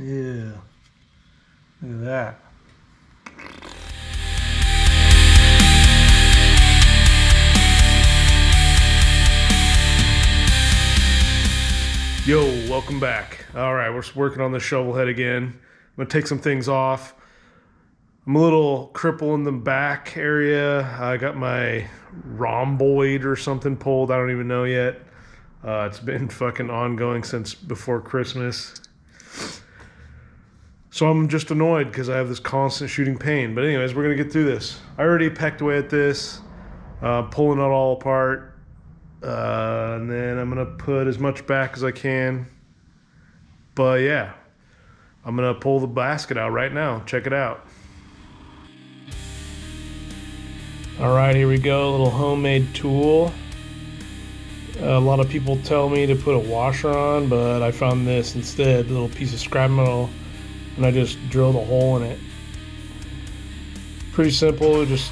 Yeah. Look at that. Yo, welcome back. All right, we're working on the Shovelhead again. I'm gonna take some things off. I'm a little crippled in the back area. I got my rhomboid or something pulled. I don't even know yet. It's been fucking ongoing since before Christmas. So I'm just annoyed because I have this constant shooting pain. But anyways, we're gonna get through this. I already pecked away at this, pulling it all apart. And then I'm gonna put as much back as I can. But yeah, I'm gonna pull the basket out right now. Check it out. All right, here we go. A little homemade tool. A lot of people tell me to put a washer on, but I found this instead, a little piece of scrap metal, and I just drilled a hole in it. Pretty simple, just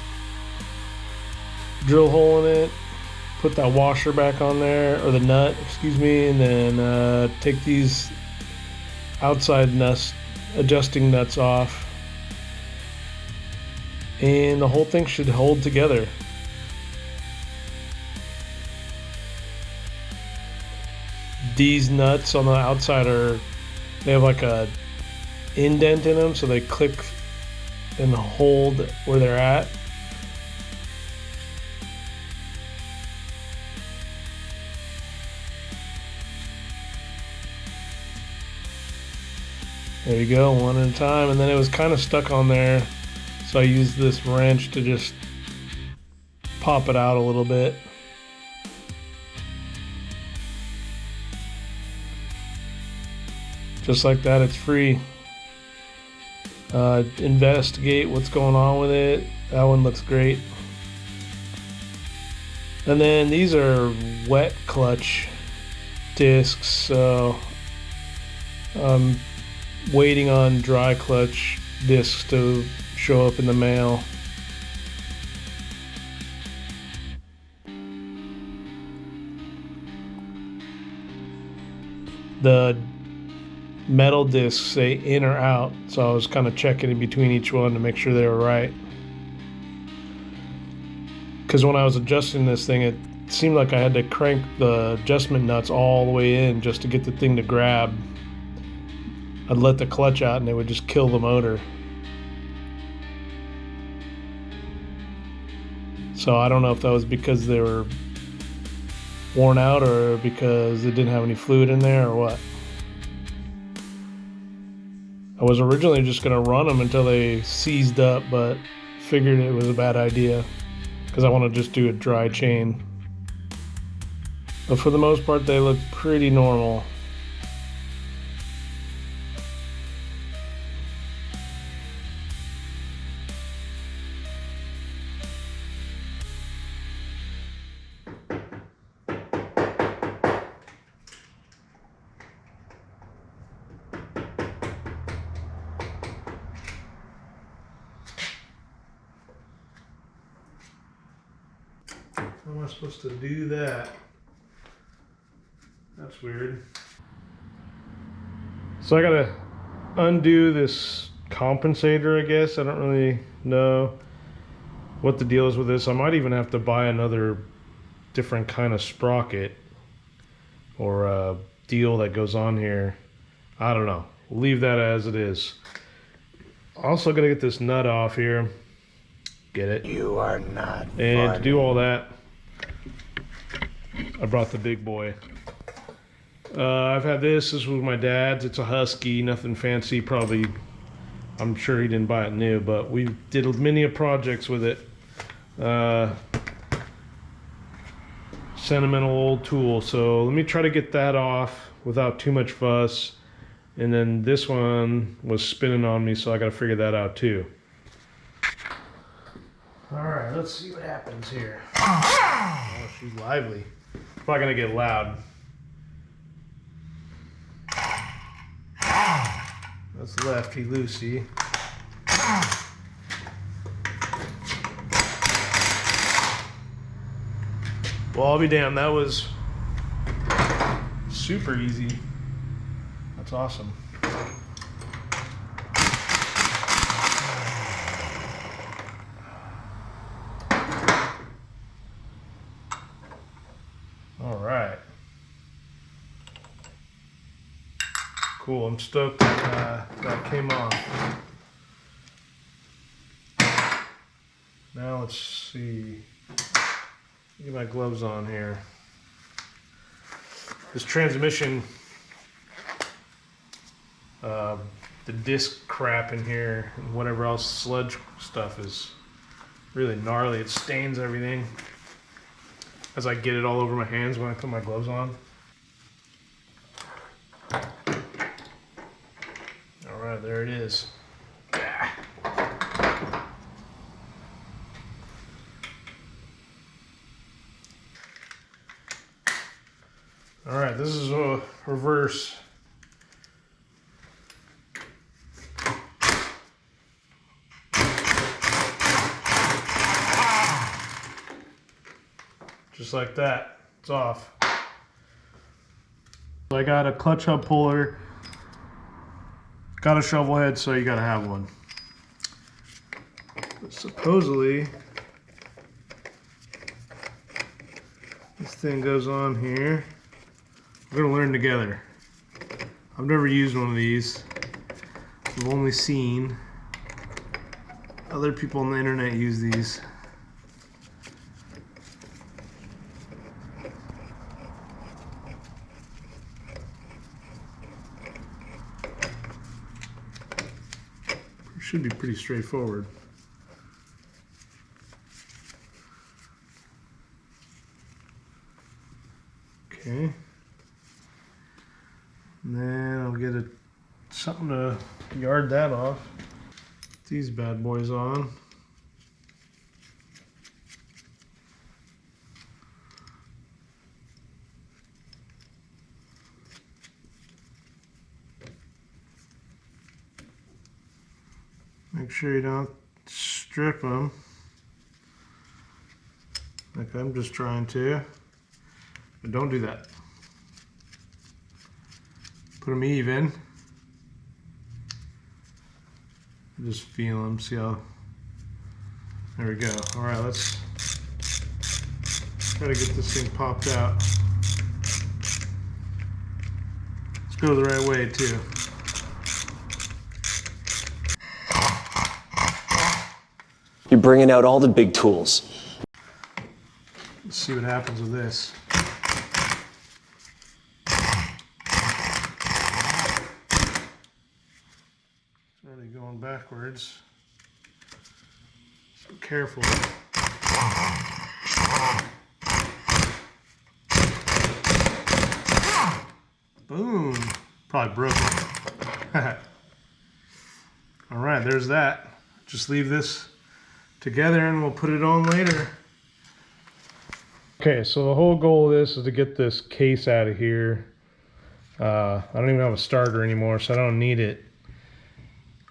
drill a hole in it, put that washer back on there, or the nut, excuse me, and then take these outside nuts, adjusting nuts off, and the whole thing should hold together. These nuts on the outside they have like a indent in them, so they click and hold where they're at. There you go, one at a time. And then it was kind of stuck on there, so I used this wrench to just pop it out a little bit. Just like that, it's free. Investigate what's going on with it. That one looks great. And then these are wet clutch discs, so I'm waiting on dry clutch discs to show up in the mail. The metal discs say in or out, so I was kind of checking in between each one to make sure they were right. Because when I was adjusting this thing, it seemed like I had to crank the adjustment nuts all the way in just to get the thing to grab. I'd let the clutch out and it would just kill the motor. So I don't know if that was because they were worn out or because it didn't have any fluid in there or what. I was originally just going to run them until they seized up, but figured it was a bad idea because I want to just do a dry chain. But for the most part, they look pretty normal. How am I supposed to do that? That's weird. So I gotta undo this compensator, I guess. I don't really know what the deal is with this. I might even have to buy another different kind of sprocket or a deal that goes on here. I don't know. We'll leave that as it is. Also gotta get this nut off here. Get it? You are not And funny. to do all that, I brought the big boy. I've had this was my dad's. It's a Husky, nothing fancy. Probably, I'm sure he didn't buy it new, but we did many projects with it. Sentimental old tool. So let me try to get that off without too much fuss. And then this one was spinning on me, so I got to figure that out too. All right, let's see what happens here. Oh, she's lively. Probably gonna get loud. That's Lefty Lucy. Well, I'll be damned. That was super easy. That's awesome. cool. I'm stoked that that came off. Now let's see. Get my gloves on here. This transmission, the disc crap in here and whatever else sludge stuff is really gnarly. It stains everything as I get it all over my hands when I put my gloves on. All right, there it is. All right, this is a reverse. Just like that, it's off. I got a clutch hub puller, got a shovel head, so you gotta have one. But supposedly, this thing goes on here. We're gonna learn together. I've never used one of these. I've only seen other people on the internet use these. Should be pretty straightforward. Okay. And then I'll get something to yard that off. Put these bad boys on. Make sure you don't strip them, like I'm just trying to, but don't do that. Put them even. Just feel them, see how, there we go. All right, let's try to get this thing popped out. Let's go the right way too. You're bringing out all the big tools. Let's see what happens with this. It's already going backwards. So careful. Boom. Probably broke it. All right, there's that. Just leave this together and we'll put it on later. Okay, so the whole goal of this is to get this case out of here. I don't even have a starter anymore, so I don't need it.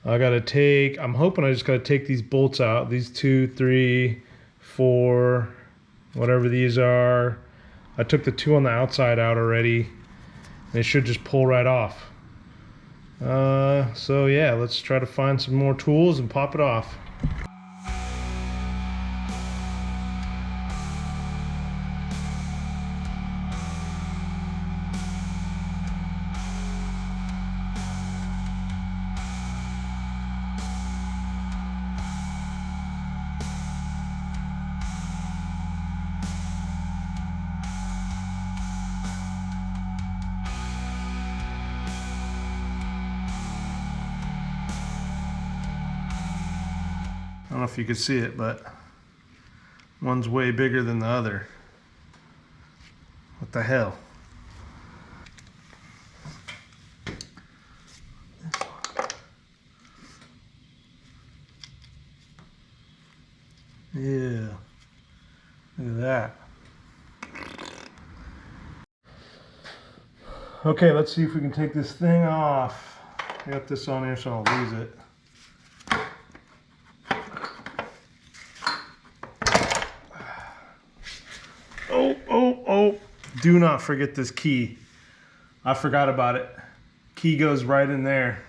I'm hoping I just gotta take these bolts out, these 2, 3, 4, whatever these are. I took the 2 on the outside out already. They should just pull right off. So yeah, let's try to find some more tools and pop it off. I don't know if you could see it, but one's way bigger than the other. What the hell? Yeah, look at that. Okay, let's see if we can take this thing off. I got this on here so I don't lose it. Oh, do not forget this key. I forgot about it. Key goes right in there.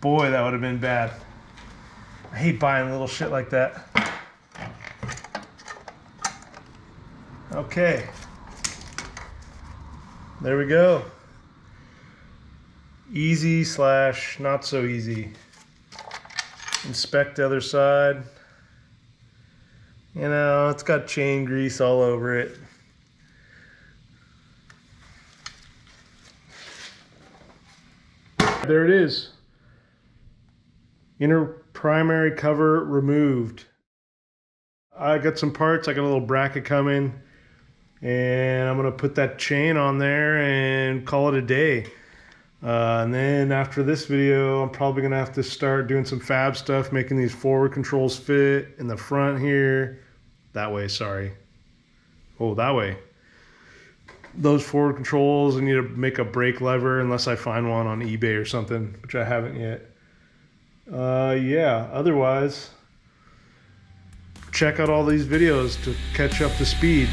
Boy, that would have been bad. I hate buying little shit like that. Okay. There we go. easy slash not so easy. Inspect the other side. You know, it's got chain grease all over it. There it is. Inner primary cover removed. I got some parts, I got a little bracket coming, and I'm gonna put that chain on there and call it a day. And then after this video, I'm probably gonna have to start doing some fab stuff, making these forward controls fit in the front here. That way, sorry. Oh, that way. Those forward controls, I need to make a brake lever unless I find one on eBay or something, which I haven't yet. Yeah, otherwise, check out all these videos to catch up to speed.